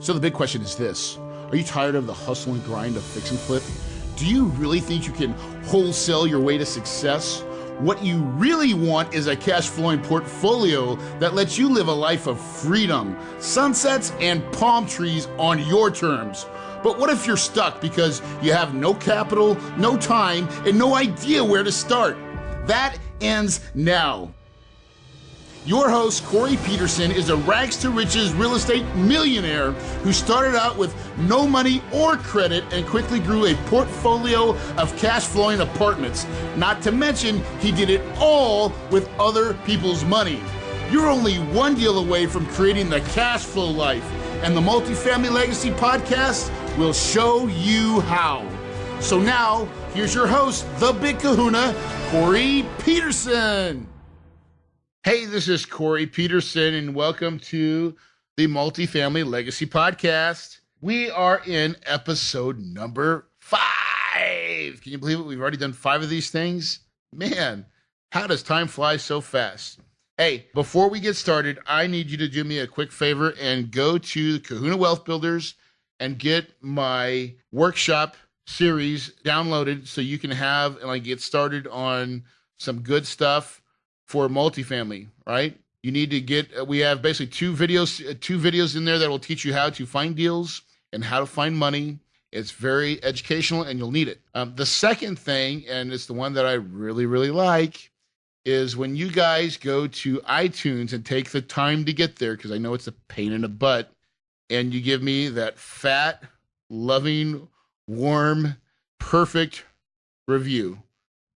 So the big question is this: are you tired of the hustle and grind of fix and flip? Do you really think you can wholesale your way to success? What you really want is a cash flowing portfolio that lets you live a life of freedom, sunsets, and palm trees on your terms. But what if you're stuck because you have no capital, no time, and no idea where to start? That ends now. Your host, Corey Peterson, is a rags to riches real estate millionaire who started out with no money or credit and quickly grew a portfolio of cash flowing apartments. Not to mention, he did it all with other people's money. You're only one deal away from creating the cash flow life, and the Multifamily Legacy Podcast will show you how. So now, here's your host, the Big Kahuna, Corey Peterson. Hey, this is Corey Peterson, and welcome to the Multifamily Legacy Podcast. We are in episode number 5. Can you believe it? We've already done 5 of these things. Man, how does time fly so fast? Hey, before we get started, I need you to do me a quick favor and go to Kahuna Wealth Builders and get my workshop series downloaded so you can have and get started on some good stuff for multifamily, right? You need to get, we have basically two videos in there that will teach you how to find deals and how to find money. It's very educational and you'll need it. The second thing, and it's the one that I really, really like, is when you guys go to iTunes and take the time to get there, because I know it's a pain in the butt, and you give me that fat, loving, warm, perfect review.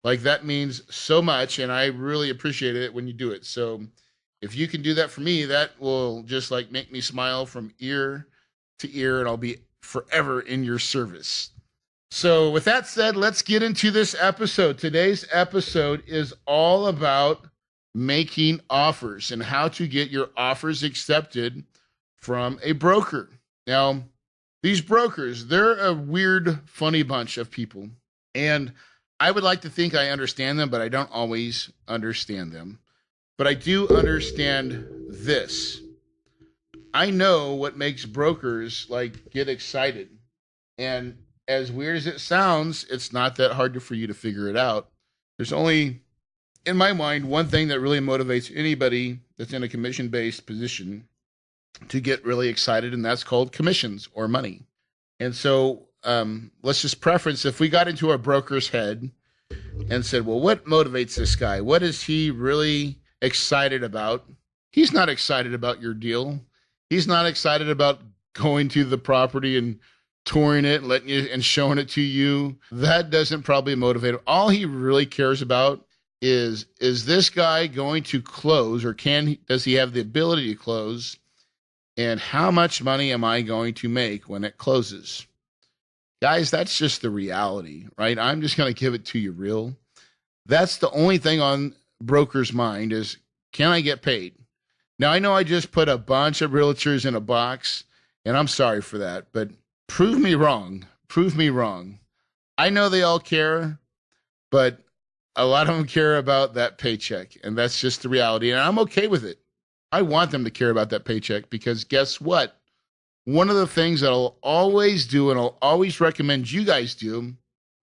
That means so much, and I really appreciate it when you do it. So if you can do that for me, that will just make me smile from ear to ear, and I'll be forever in your service. So with that said, let's get into this episode. Today's episode is all about making offers and how to get your offers accepted from a broker. Now, these brokers, they're a weird, funny bunch of people, and I would like to think I understand them, but I don't always understand them. But I do understand this. I know what makes brokers get excited. And as weird as it sounds, it's not that hard for you to figure it out. There's only, in my mind, one thing that really motivates anybody that's in a commission-based position to get really excited, and that's called commissions or money. And so let's just preference, if we got into a broker's head and said, well, what motivates this guy? What is he really excited about? He's not excited about your deal. He's not excited about going to the property and touring it, letting you and showing it to you. That doesn't probably motivate him. All he really cares about is this guy going to close, or does he have the ability to close? And how much money am I going to make when it closes? Guys, that's just the reality, right? I'm just going to give it to you real. That's the only thing on brokers' mind is, can I get paid? Now, I know I just put a bunch of realtors in a box, and I'm sorry for that, but prove me wrong. Prove me wrong. I know they all care, but a lot of them care about that paycheck, and that's just the reality, and I'm okay with it. I want them to care about that paycheck because guess what? One of the things that I'll always do and I'll always recommend you guys do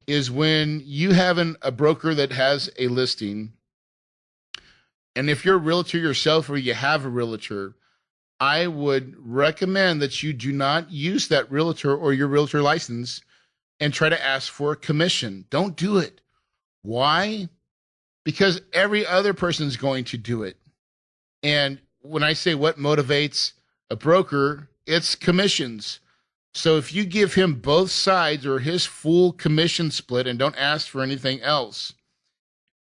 is when you have a broker that has a listing, and if you're a realtor yourself or you have a realtor, I would recommend that you do not use that realtor or your realtor license and try to ask for a commission. Don't do it. Why? Because every other person's going to do it. And when I say what motivates a broker, it's commissions. So if you give him both sides or his full commission split and don't ask for anything else,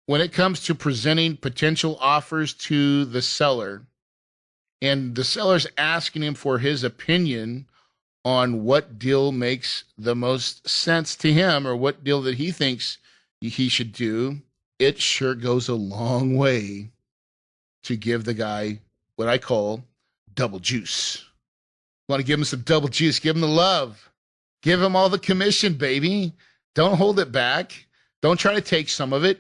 when it comes to presenting potential offers to the seller, and the seller's asking him for his opinion on what deal makes the most sense to him or what deal that he thinks he should do, it sure goes a long way to give the guy what I call double juice. Want to give him some double juice, give him the love, give him all the commission, baby. Don't hold it back. Don't try to take some of it.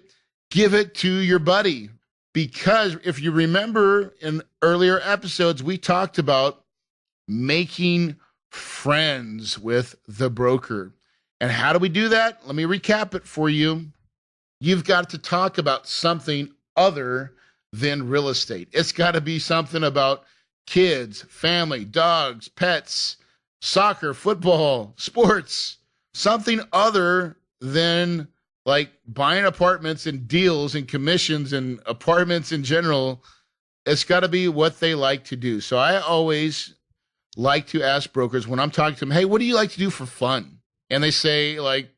Give it to your buddy. Because if you remember in earlier episodes, we talked about making friends with the broker. And how do we do that? Let me recap it for you. You've got to talk about something other than real estate. It's got to be something about kids, family, dogs, pets, soccer, football, sports, something other than like buying apartments and deals and commissions and apartments in general. It's got to be what they like to do. So I always like to ask brokers when I'm talking to them, hey, what do you like to do for fun? And they say like,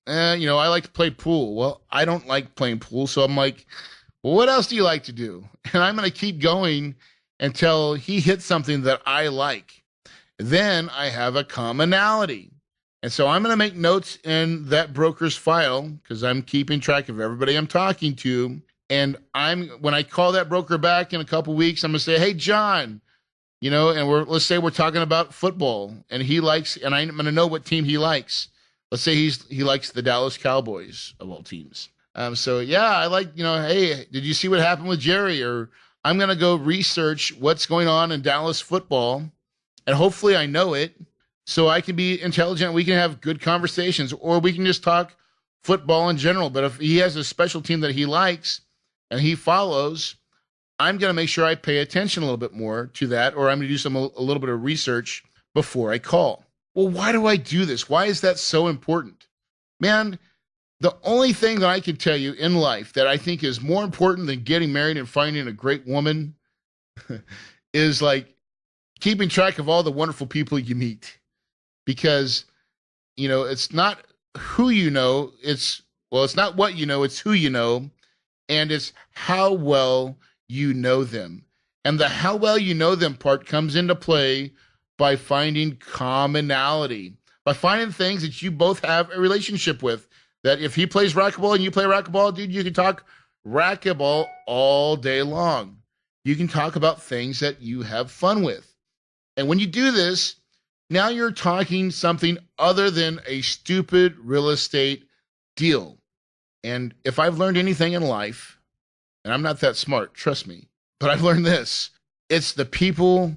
I like to play pool. Well, I don't like playing pool. So I'm like, well, what else do you like to do? And I'm going to keep going until he hits something that I like. Then I have a commonality. And so I'm going to make notes in that broker's file because I'm keeping track of everybody I'm talking to. And when I call that broker back in a couple weeks, I'm going to say, hey, John, and let's say we're talking about football and and I'm going to know what team he likes. Let's say he likes the Dallas Cowboys of all teams. So yeah, I like, hey, did you see what happened with Jerry? Or I'm going to go research what's going on in Dallas football and hopefully I know it so I can be intelligent. We can have good conversations or we can just talk football in general. But if he has a special team that he likes and he follows, I'm going to make sure I pay attention a little bit more to that, or I'm going to do a little bit of research before I call. Well, why do I do this? Why is that so important? Man, the only thing that I can tell you in life that I think is more important than getting married and finding a great woman is like keeping track of all the wonderful people you meet. Because, it's not who you know, it's not what you know, it's who you know, and it's how well you know them. And the how well you know them part comes into play by finding commonality, by finding things that you both have a relationship with. That if he plays racquetball and you play racquetball, dude, you can talk racquetball all day long. You can talk about things that you have fun with. And when you do this, now you're talking something other than a stupid real estate deal. And if I've learned anything in life, and I'm not that smart, trust me, but I've learned this. It's the people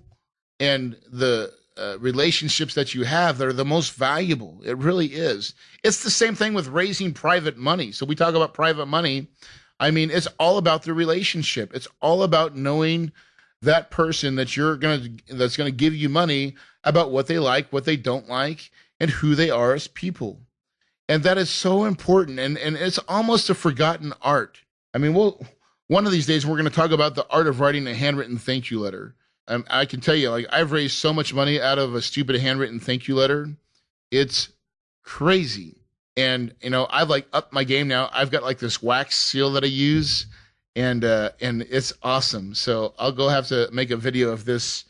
and the relationships that you have that are the most valuable. It really is. It's the same thing with raising private money. So we talk about private money. I mean, it's all about the relationship. It's all about knowing that person that's going to give you money about what they like, what they don't like, and who they are as people. And that is so important. And it's almost a forgotten art. I mean, one of these days we're going to talk about the art of writing a handwritten thank you letter. I can tell you, like, I've raised so much money out of a stupid handwritten thank you letter. It's crazy. And, I've like upped my game now. I've got like this wax seal that I use and it's awesome. So I'll go have to make a video of this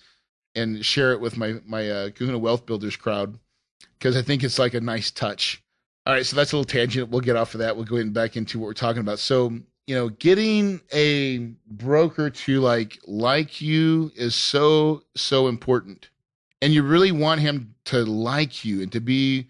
and share it with my Kahuna Wealth Builders crowd because I think it's like a nice touch. All right. So that's a little tangent. We'll get off of that. We'll go back into what we're talking about. So, getting a broker to like you is so, so important. And you really want him to like you and to be,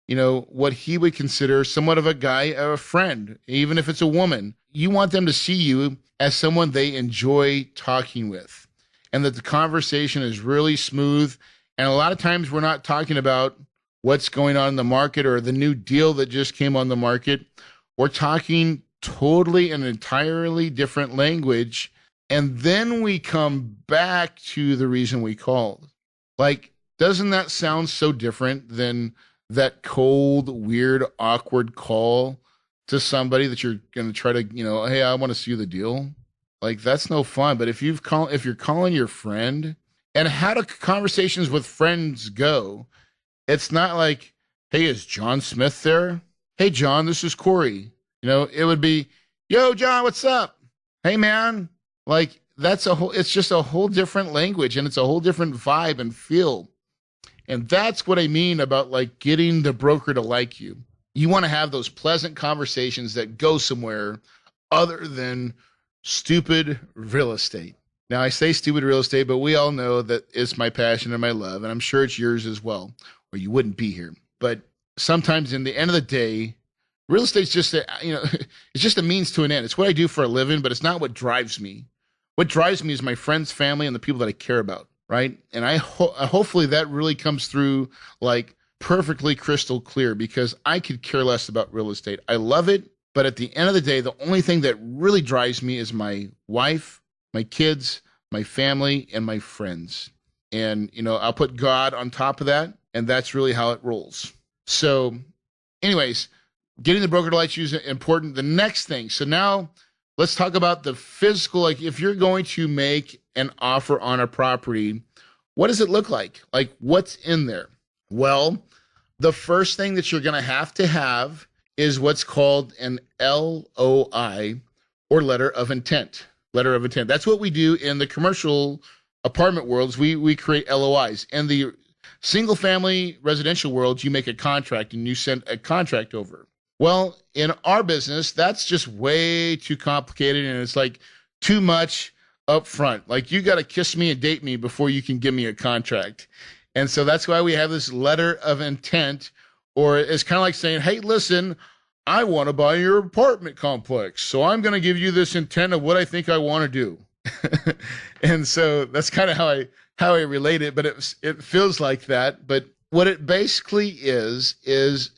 what he would consider somewhat of a guy, a friend, even if it's a woman. You want them to see you as someone they enjoy talking with and that the conversation is really smooth. And a lot of times we're not talking about what's going on in the market or the new deal that just came on the market. We're talking totally an entirely different language. And then we come back to the reason we called. Like, doesn't that sound so different than that cold, weird, awkward call to somebody that you're going to try to, hey, I want to see the deal? Like, that's no fun. But if you're calling your friend, and how do conversations with friends go? It's not like, hey, is John Smith there? Hey, John, this is Corey. It would be, yo, John, what's up? Hey, man. Like, it's just a whole different language and it's a whole different vibe and feel. And that's what I mean about like getting the broker to like you. You want to have those pleasant conversations that go somewhere other than stupid real estate. Now, I say stupid real estate, but we all know that it's my passion and my love, and I'm sure it's yours as well, or you wouldn't be here. But sometimes in the end of the day, real estate's just it's just a means to an end. It's what I do for a living, but it's not what drives me. What drives me is my friends, family, and the people that I care about. right? And hopefully that really comes through like perfectly crystal clear, because I could care less about real estate. I love it, but at the end of the day, the only thing that really drives me is my wife, my kids, my family, and my friends. And, I'll put God on top of that, and that's really how it rolls. So, anyways, getting the broker to like you is important. The next thing, so now let's talk about the physical. Like, if you're going to make an offer on a property, what does it look like? Like, what's in there? Well, the first thing that you're going to have is what's called an LOI, or letter of intent. Letter of intent. That's what we do in the commercial apartment worlds. We create LOIs. In the single family residential world, you make a contract and you send a contract over. Well, in our business, that's just way too complicated, and it's like too much up front. Like, you got to kiss me and date me before you can give me a contract. And so that's why we have this letter of intent, or it's kind of like saying, hey, listen, I want to buy your apartment complex, so I'm going to give you this intent of what I think I want to do. And so that's kind of how I relate it, but it feels like that. But what it basically is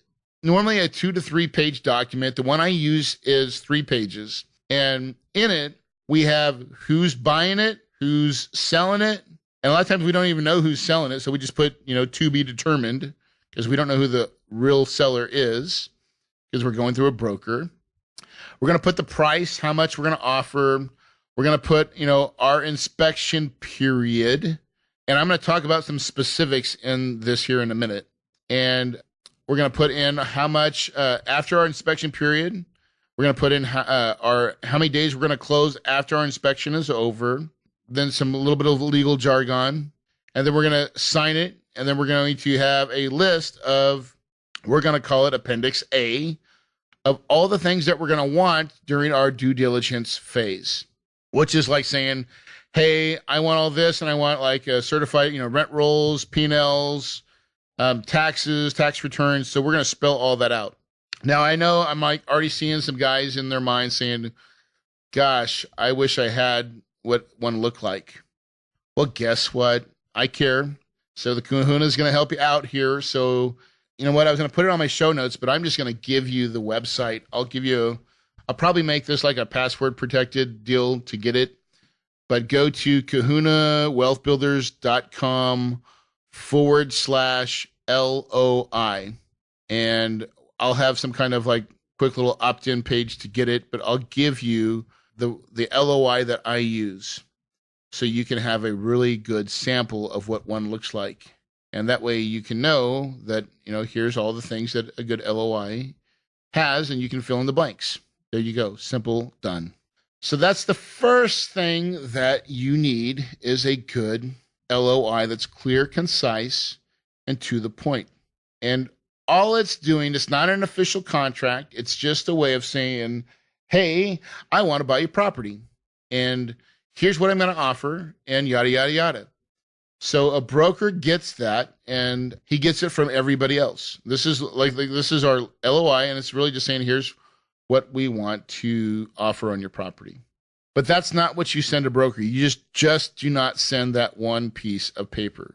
normally a 2 to 3 page document. The one I use is 3 pages. And in it, we have who's buying it, who's selling it. And a lot of times we don't even know who's selling it. So we just put, to be determined, because we don't know who the real seller is, because we're going through a broker. We're going to put the price, how much we're going to offer. We're going to put, our inspection period. And I'm going to talk about some specifics in this here in a minute. And we're going to put in how much after our inspection period. We're going to put in how many days we're going to close after our inspection is over. Then a little bit of legal jargon. And then we're going to sign it. And then we're going to have a list of, we're going to call it Appendix A, of all the things that we're going to want during our due diligence phase, which is like saying, hey, I want all this, and I want like a certified, rent rolls, P&Ls, taxes, tax returns. So we're going to spell all that out. Now, I know I'm like already seeing some guys in their mind saying, gosh, I wish I had what one looked like. Well, guess what? I care. So the Kahuna is going to help you out here. So you know what? I was going to put it on my show notes, but I'm just going to give you the website. I'll probably make this like a password protected deal to get it. But go to kahunawealthbuilders.com/LOI. And I'll have some kind of like quick little opt-in page to get it, but I'll give you the LOI that I use, so you can have a really good sample of what one looks like. And that way you can know that, here's all the things that a good LOI has, and you can fill in the blanks. There you go. Simple, done. So that's the first thing that you need, is a good LOI that's clear, concise, and to the point. And all it's doing, it's not an official contract. It's just a way of saying, hey, I want to buy your property, and here's what I'm going to offer, and yada, yada, yada. So a broker gets that, and he gets it from everybody else. This is our LOI, and it's really just saying, here's what we want to offer on your property. But that's not what you send a broker. You just do not send that one piece of paper.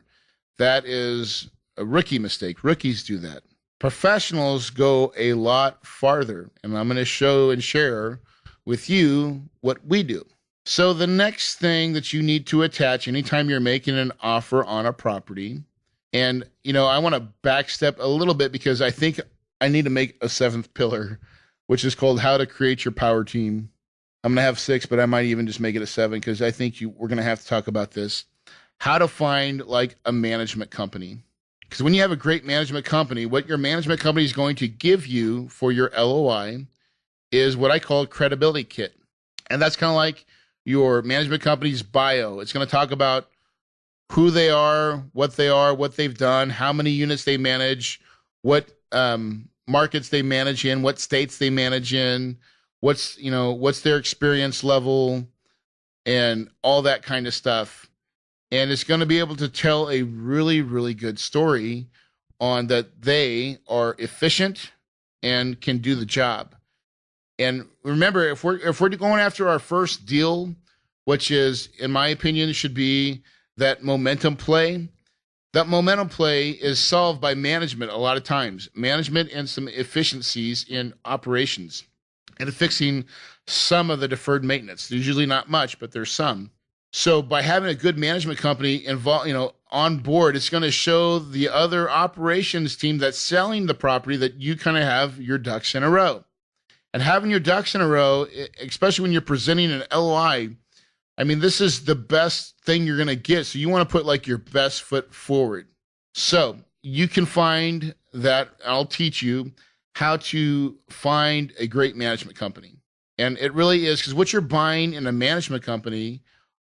That is a rookie mistake. Rookies do that. Professionals go a lot farther, and I'm going to show and share with you what we do. So the next thing that you need to attach anytime you're making an offer on a property, and, I want to backstep a little bit, because I think I need to make a 7th pillar, which is called how to create your power team. I'm going to have 6, but I might even just make it a 7, because I think we're going to have to talk about this. How to find like a management company. Because when you have a great management company, what your management company is going to give you for your LOI is what I call a credibility kit. And that's kind of like your management company's bio. It's going to talk about who they are, what they've done, how many units they manage, what markets they manage in, what states they manage in, what's their experience level, and all that kind of stuff. And it's going to be able to tell a really, really good story on that they are efficient and can do the job. And remember, if we're going after our first deal, which is, in my opinion, should be that momentum play. That momentum play is solved by management a lot of times. Management and some efficiencies in operations and fixing some of the deferred maintenance. There's usually not much, but there's some. So by having a good management company involved, on board, it's going to show the other operations team that's selling the property that you kind of have your ducks in a row. And having your ducks in a row, especially when you're presenting an LOI, I mean, this is the best thing you're going to get. So you want to put like your best foot forward. So you can find that. I'll teach you how to find a great management company. And it really is, because what you're buying in a management company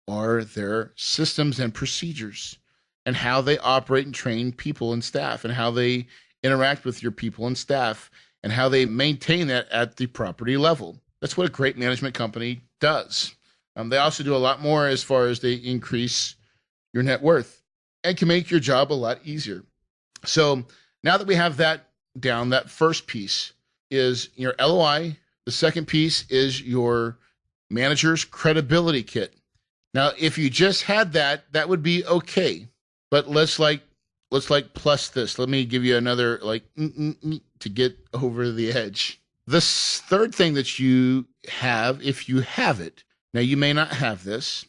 are their systems and procedures and how they operate and train people and staff and how they interact with your people and staff and how they maintain that at the property level. That's what a great management company does. They also do a lot more as far as they increase your net worth and can make your job a lot easier. So now that we have that down, that first piece is your LOI. The second piece is your manager's credibility kit. Now, if you just had that, that would be okay. But let's plus this. Let me give you another to get over the edge. The third thing that you have, if you have it, now you may not have this,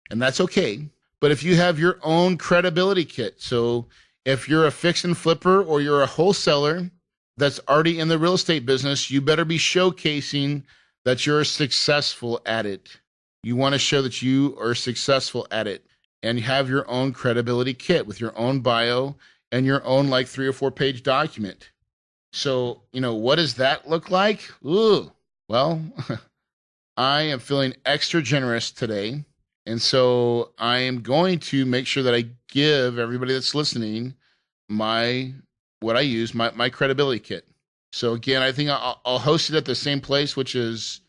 and that's okay. But if you have your own credibility kit, so if you're a fix and flipper or you're a wholesaler that's already in the real estate business, you better be showcasing that you're successful at it. You want to show that you are successful at it, and you have your own credibility kit with your own bio and your own 3 or 4 page document. So, what does that look like? Ooh, well, I am feeling extra generous today. And so I am going to make sure that I give everybody that's listening what I use, my credibility kit. So again, I think I'll host it at the same place, which is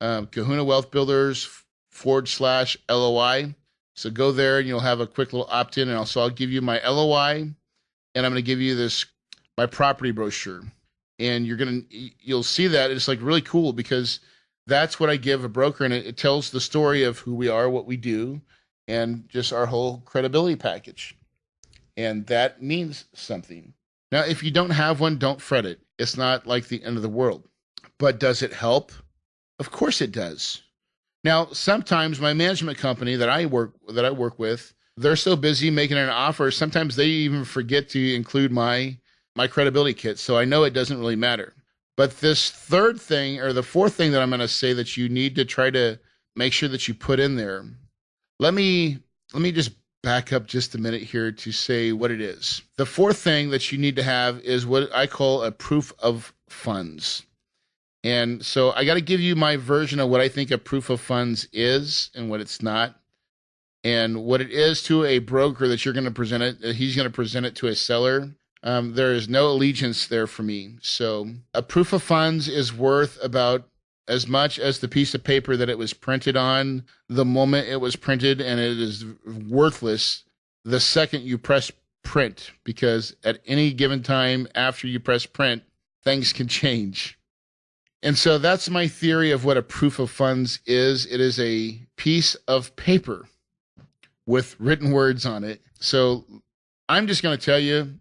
Kahuna Wealth Builders /LOI. So go there and you'll have a quick little opt-in. And also I'll give you my LOI, and I'm going to give you my property brochure. And you'll see that it's really cool, because that's what I give a broker, and it tells the story of who we are, what we do, and just our whole credibility package. And that means something. Now, if you don't have one, don't fret it. It's not like the end of the world. But does it help? Of course it does. Now, sometimes my management company that I work with, they're so busy making an offer, sometimes they even forget to include my credibility kit. So I know it doesn't really matter. But this third thing, or the fourth thing that I'm going to say that you need to try to make sure that you put in there, let me just back up just a minute here to say what it is. The fourth thing that you need to have is what I call a proof of funds. And so I got to give you my version of what I think a proof of funds is and what it's not. And what it is to a broker that you're going to present it, he's going to present it to a seller. There is no allegiance there for me. So a proof of funds is worth about as much as the piece of paper that it was printed on the moment it was printed, and it is worthless the second you press print, because at any given time after you press print, things can change. And so that's my theory of what a proof of funds is. It is a piece of paper with written words on it. So I'm just going to tell you,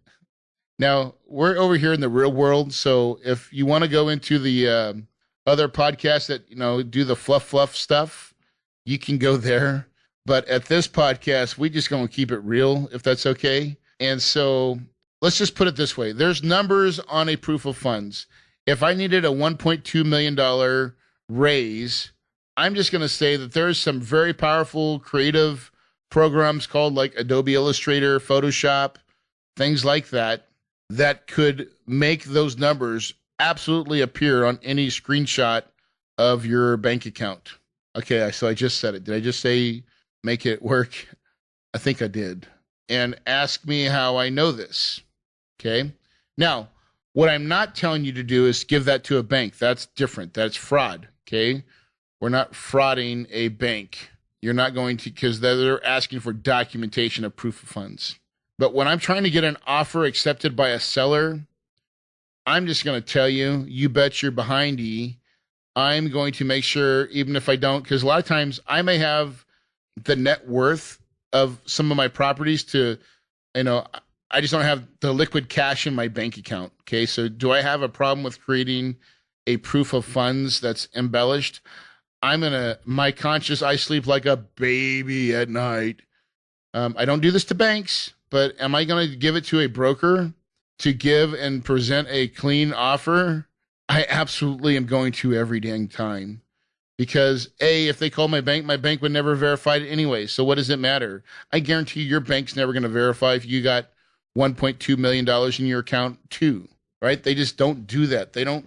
now, we're over here in the real world, so if you want to go into the other podcasts that, do the fluff stuff, you can go there. But at this podcast, we just going to keep it real, if that's okay. And so let's just put it this way. There's numbers on a proof of funds. If I needed a $1.2 million raise, I'm just going to say that there's some very powerful creative programs called Adobe Illustrator, Photoshop, things like that could make those numbers absolutely appear on any screenshot of your bank account. Okay, so I just said it. Did I just say make it work? I think I did. And ask me how I know this. Okay? Now, what I'm not telling you to do is give that to a bank. That's different. That's fraud. Okay? We're not frauding a bank. You're not going to, because they're asking for documentation of proof of funds. But when I'm trying to get an offer accepted by a seller, I'm just going to tell you, you bet your behindy, I'm going to make sure, even if I don't, because a lot of times I may have the net worth of some of my properties to, you know, I just don't have the liquid cash in my bank account. Okay. So do I have a problem with creating a proof of funds that's embellished? My conscience, I sleep like a baby at night. I don't do this to banks, but am I going to give it to a broker to give and present a clean offer? I absolutely am going to every dang time. Because if they call my bank would never verify it anyway. So what does it matter? I guarantee your bank's never going to verify if you got $1.2 million in your account too, right? They just don't do that. They don't.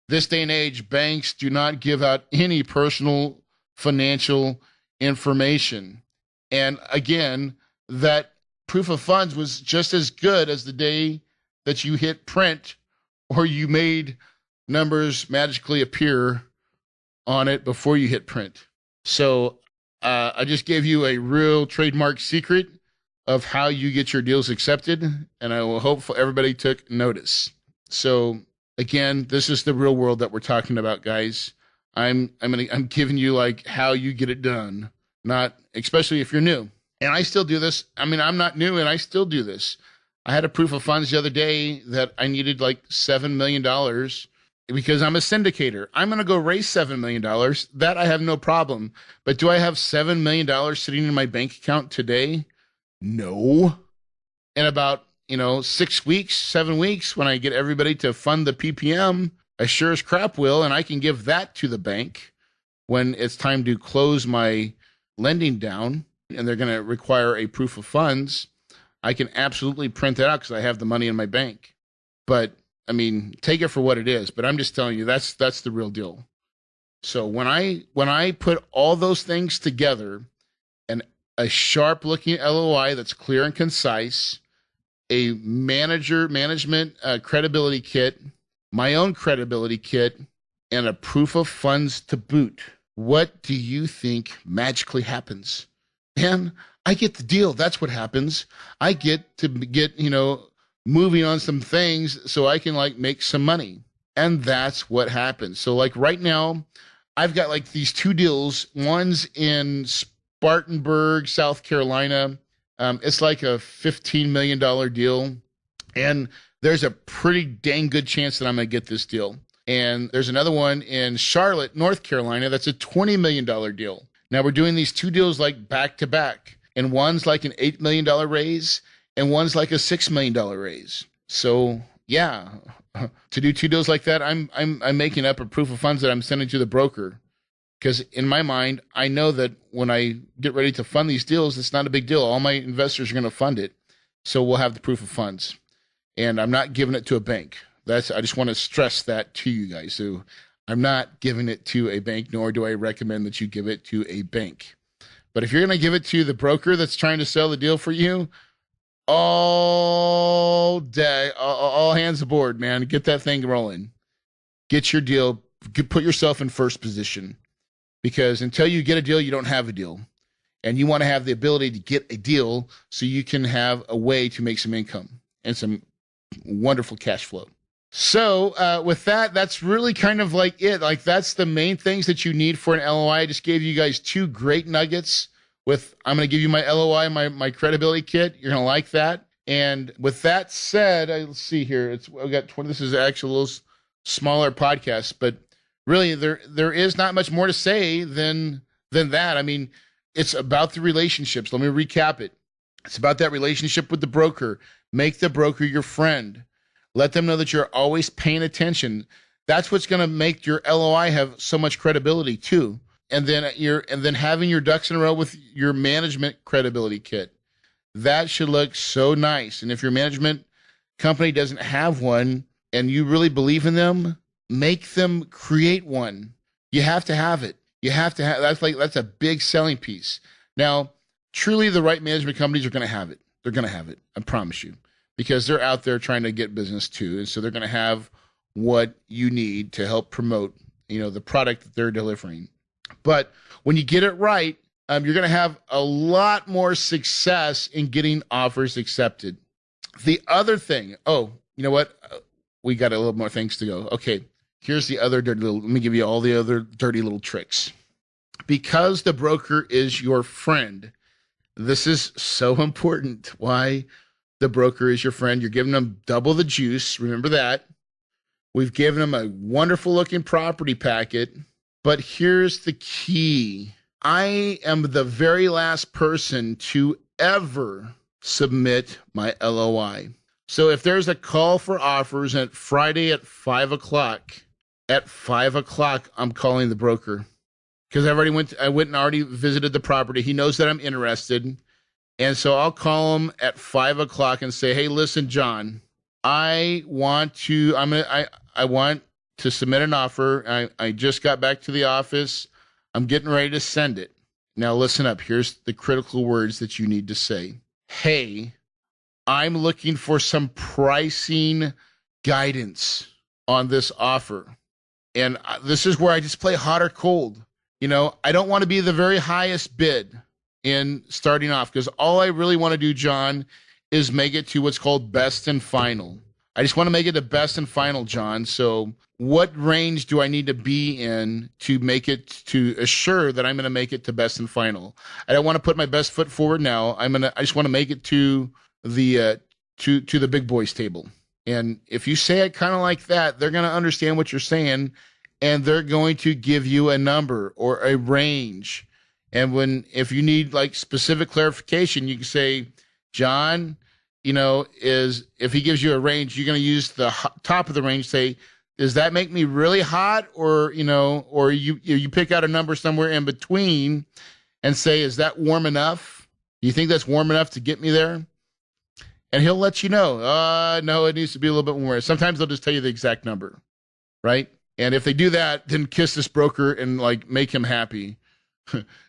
This day and age, banks do not give out any personal financial information. And again, that proof of funds was just as good as the day that you hit print or you made numbers magically appear on it before you hit print. So I just gave you a real trademark secret of how you get your deals accepted, and I will hope everybody took notice. So again, this is the real world that we're talking about, guys. I'm giving you like how you get it done, not especially if you're new. And I still do this. I mean, I'm not new, and I still do this. I had a proof of funds the other day that I needed like $7 million because I'm a syndicator. I'm going to go raise $7 million. That I have no problem. But do I have $7 million sitting in my bank account today? No. In about, 6 weeks, 7 weeks, when I get everybody to fund the PPM, I sure as crap will, and I can give that to the bank when it's time to close my lending down, and they're going to require a proof of funds. I can absolutely print that out because I have the money in my bank. But I mean, take it for what it is. But I'm just telling you, that's the real deal. So when I put all those things together, and a sharp looking LOI that's clear and concise, a management credibility kit, my own credibility kit, and a proof of funds to boot, what do you think magically happens? Man, I get the deal. That's what happens. I get to get, moving on some things so I can make some money. And that's what happens. So right now, I've got these two deals. One's in Spartanburg, South Carolina. It's like a $15 million deal. And there's a pretty dang good chance that I'm going to get this deal. And there's another one in Charlotte, North Carolina. That's a $20 million deal. Now we're doing these two deals back to back. And one's like an $8 million raise, and one's like a $6 million raise. So yeah, to do two deals like that, I'm making up a proof of funds that I'm sending to the broker. Because in my mind, I know that when I get ready to fund these deals, it's not a big deal. All my investors are going to fund it. So we'll have the proof of funds. And I'm not giving it to a bank. I just want to stress that to you guys. So I'm not giving it to a bank, nor do I recommend that you give it to a bank. But if you're going to give it to the broker that's trying to sell the deal for you, all day, all hands aboard, man. Get that thing rolling. Get your deal. Put yourself in first position. Because until you get a deal, you don't have a deal. And you want to have the ability to get a deal so you can have a way to make some income and some wonderful cash flow. So with that, that's really kind of it. That's the main things that you need for an LOI. I just gave you guys two great nuggets. I'm going to give you my LOI, my credibility kit. You're going to like that. And with that said, let's see here. I've got 20. This is actually a little smaller podcast, but really there is not much more to say than that. I mean, it's about the relationships. Let me recap it. It's about that relationship with the broker. Make the broker your friend. Let them know that you're always paying attention. That's what's going to make your LOI have so much credibility too. And then having your ducks in a row with your management credibility kit. That should look so nice. And if your management company doesn't have one and you really believe in them, make them create one. You have to have it. You have to have that's a big selling piece. Now, truly the right management companies are going to have it. They're going to have it. I promise you. Because they're out there trying to get business too. And so they're going to have what you need to help promote, the product that they're delivering. But when you get it right, you're going to have a lot more success in getting offers accepted. The other thing, you know what? We got a little more things to go. Okay, here's the other let me give you all the other dirty little tricks. Because the broker is your friend, This is so important. Why the broker is your friend. You're giving them double the juice. Remember that. We've given them a wonderful looking property packet. But here's the key. I am the very last person to ever submit my LOI. So if there's a call for offers at Friday at 5 o'clock, I'm calling the broker. Because I went and already visited the property. He knows that I'm interested. And so I'll call him at 5 o'clock and say, hey, listen, John, I want to submit an offer. I just got back to the office. I'm getting ready to send it. Now listen up. Here's the critical words that you need to say. Hey, I'm looking for some pricing guidance on this offer. And this is where I just play hot or cold. I don't want to be the very highest bid in starting off, because all I really want to do, John, is make it to what's called best and final. I just want to make it to best and final, John. So what range do I need to be in to assure that I'm going to make it to best and final? I don't want to put my best foot forward now. I just want to make it to the to the big boys table. And if you say it kind of like that, they're going to understand what you're saying, and they're going to give you a number or a range. And if you need like specific clarification, you can say, John, if he gives you a range, you're going to use the top of the range. Say, does that make me really hot? Or you pick out a number somewhere in between and say, is that warm enough? Do you think that's warm enough to get me there? And he'll let you know, no, it needs to be a little bit more. Sometimes they'll just tell you the exact number, right? And if they do that, then kiss this broker and like make him happy.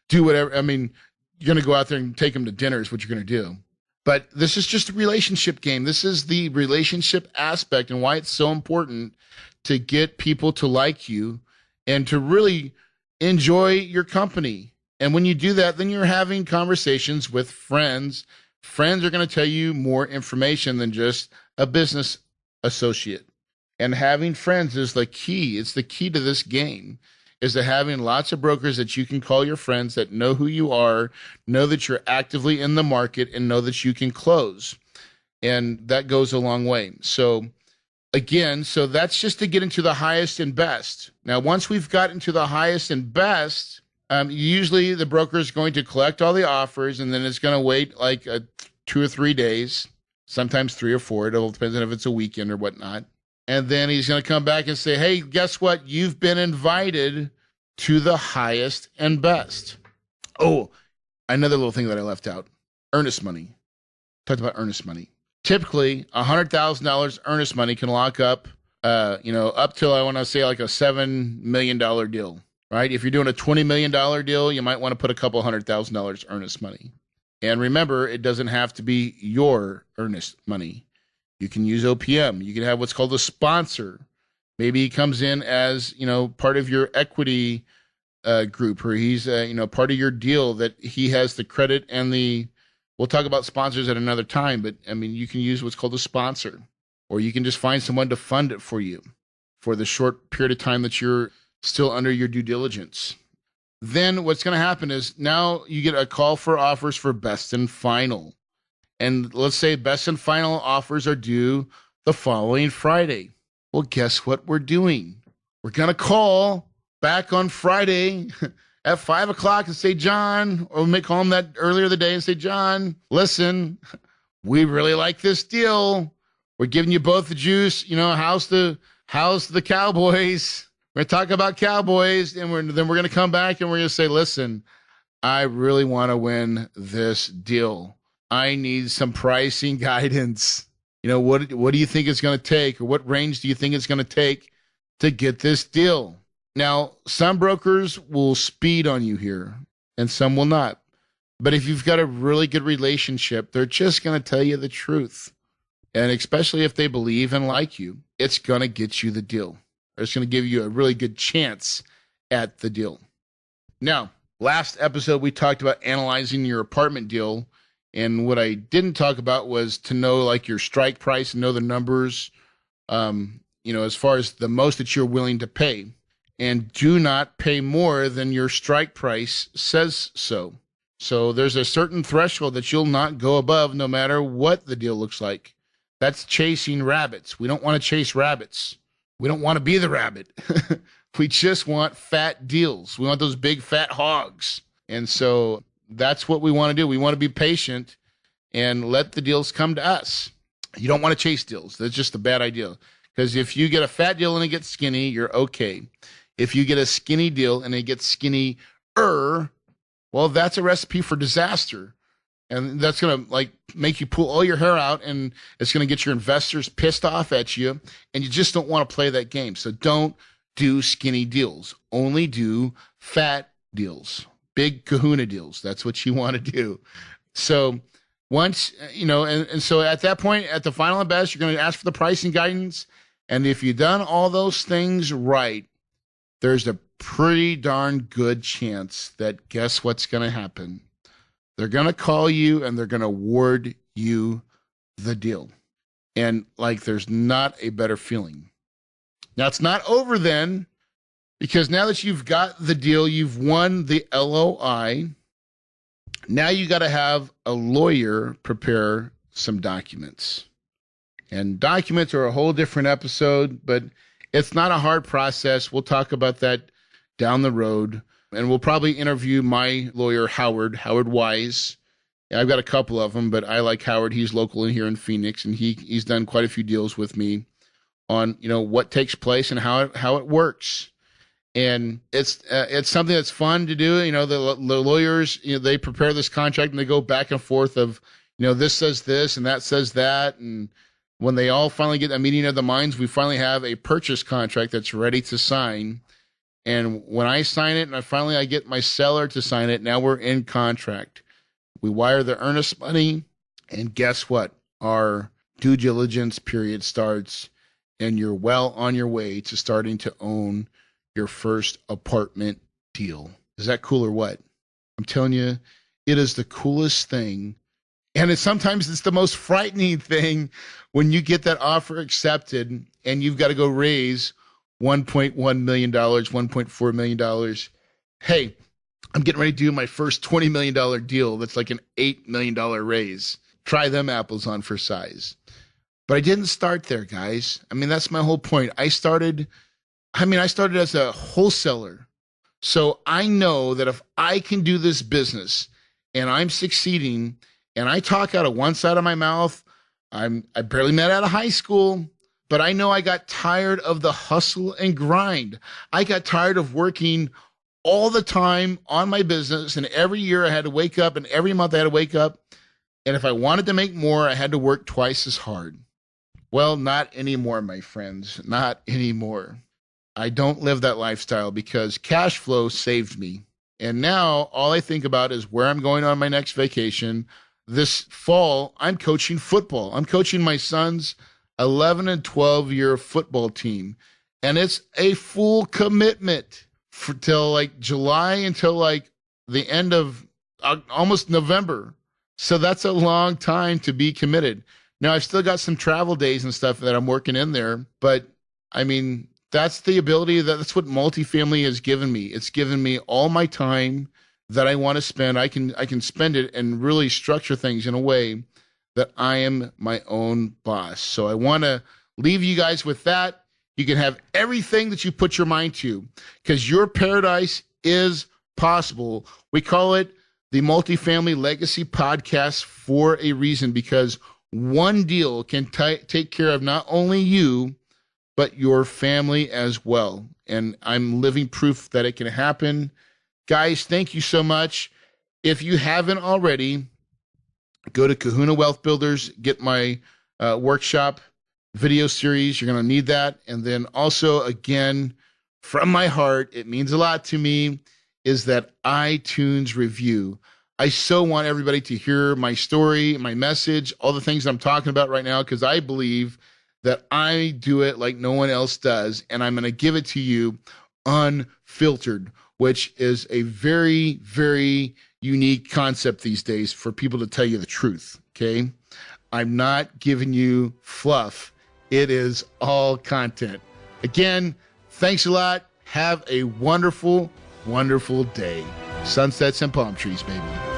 Do whatever. I mean, you're going to go out there and take him to dinner is what you're going to do. But this is just a relationship game. This is the relationship aspect and why it's so important to get people to like you and to really enjoy your company. And when you do that, then you're having conversations with friends. Friends are going to tell you more information than just a business associate. And having friends is the key. It's the key to this game, is to having lots of brokers that you can call your friends that know who you are, know that you're actively in the market, and know that you can close. And that goes a long way. So again, that's just to get into the highest and best. Now, once we've got into the highest and best, usually the broker is going to collect all the offers, and then it's going to wait like 2 or 3 days, sometimes 3 or 4. It all depends on if it's a weekend or whatnot. And then he's going to come back and say, hey, guess what? You've been invited to the highest and best. Oh, another little thing that I left out. Earnest money. Talked about earnest money. Typically, $100,000 earnest money can lock up, up till I want to say like a $7 million deal, right? If you're doing a $20 million deal, you might want to put a couple $100,000 earnest money. And remember, it doesn't have to be your earnest money. You can use OPM. You can have what's called a sponsor. Maybe he comes in as, part of your equity group, or he's, part of your deal that he has the credit and we'll talk about sponsors at another time, but I mean, you can use what's called a sponsor, or you can just find someone to fund it for you for the short period of time that you're still under your due diligence. Then what's going to happen is now you get a call for offers for best and final. And let's say best and final offers are due the following Friday. Well, guess what we're doing? We're going to call back on Friday at 5 o'clock and say, John, or we may call him that earlier the day and say, John, listen, we really like this deal. We're giving you both the juice. How's the Cowboys? We're going to talk about Cowboys, and then we're going to come back and we're going to say, listen, I really want to win this deal. I need some pricing guidance. What do you think it's going to take, or what range do you think it's going to take to get this deal? Now, some brokers will speed on you here, and some will not. But if you've got a really good relationship, they're just going to tell you the truth. And especially if they believe and like you, it's going to get you the deal. It's going to give you a really good chance at the deal. Now, last episode, we talked about analyzing your apartment deal. And what I didn't talk about was to know like your strike price and know the numbers, as far as the most that you're willing to pay. And do not pay more than your strike price says so. So there's a certain threshold that you'll not go above no matter what the deal looks like. That's chasing rabbits. We don't want to chase rabbits. We don't want to be the rabbit. We just want fat deals. We want those big fat hogs. And so that's what we want to do. We want to be patient and let the deals come to us. You don't want to chase deals. That's just a bad idea. Because if you get a fat deal and it gets skinny, you're okay. If you get a skinny deal and it gets skinny-er, well, that's a recipe for disaster. And that's going to make you pull all your hair out, and it's going to get your investors pissed off at you, and you just don't want to play that game. So don't do skinny deals. Only do fat deals, big kahuna deals. That's what you want to do. So once, and so at that point, at the final and best, you're going to ask for the pricing guidance. And if you've done all those things right, there's a pretty darn good chance that guess what's going to happen? They're going to call you and they're going to award you the deal. And there's not a better feeling. Now, it's not over then, because now that you've got the deal, you've won the LOI. Now you got to have a lawyer prepare some documents. And documents are a whole different episode, but it's not a hard process. We'll talk about that down the road. And we'll probably interview my lawyer, Howard Wise. I've got a couple of them, but I like Howard. He's local in here in Phoenix, and he's done quite a few deals with me on what takes place and how it works. And it's something that's fun to do. The lawyers, they prepare this contract and they go back and forth of, this says this and that says that. And when they all finally get a meeting of the minds, we finally have a purchase contract that's ready to sign. And when I sign it and I get my seller to sign it, now we're in contract. We wire the earnest money, and guess what? Our due diligence period starts, and you're well on your way to starting to own your first apartment deal. Is that cool or what? I'm telling you, it is the coolest thing. And sometimes it's the most frightening thing when you get that offer accepted and you've got to go raise $1.1 million, $1.4 million. Hey, I'm getting ready to do my first $20 million deal. That's like an $8 million raise. Try them apples on for size. But I didn't start there, guys. That's my whole point. I started as a wholesaler. So I know that if I can do this business and I'm succeeding and I talk out of one side of my mouth, I barely met out of high school, but I know I got tired of the hustle and grind. I got tired of working all the time on my business, and every year I had to wake up, and every month I had to wake up, and if I wanted to make more, I had to work twice as hard. Well, not anymore, my friends, not anymore. I don't live that lifestyle because cash flow saved me. And now all I think about is where I'm going on my next vacation. This fall, I'm coaching football. I'm coaching my son's 11 and 12-year football team. And it's a full commitment till July until the end of almost November. So that's a long time to be committed. Now, I've still got some travel days and stuff that I'm working in there. But, that's the ability. That's what multifamily has given me. It's given me all my time that I want to spend. I can spend it and really structure things in a way that I am my own boss. So I want to leave you guys with that. You can have everything that you put your mind to because your paradise is possible. We call it the Multifamily Legacy Podcast for a reason, because one deal can take care of not only you, but your family as well. And I'm living proof that it can happen. Guys, thank you so much. If you haven't already, go to Kahuna Wealth Builders, get my workshop video series. You're going to need that. And then also, again, from my heart, it means a lot to me, is that iTunes review. I so want everybody to hear my story, my message, all the things I'm talking about right now, because I believe that I do it like no one else does. And I'm going to give it to you unfiltered, which is a very, very unique concept these days for people to tell you the truth, okay? I'm not giving you fluff. It is all content. Again, thanks a lot. Have a wonderful, wonderful day. Sunsets and palm trees, baby.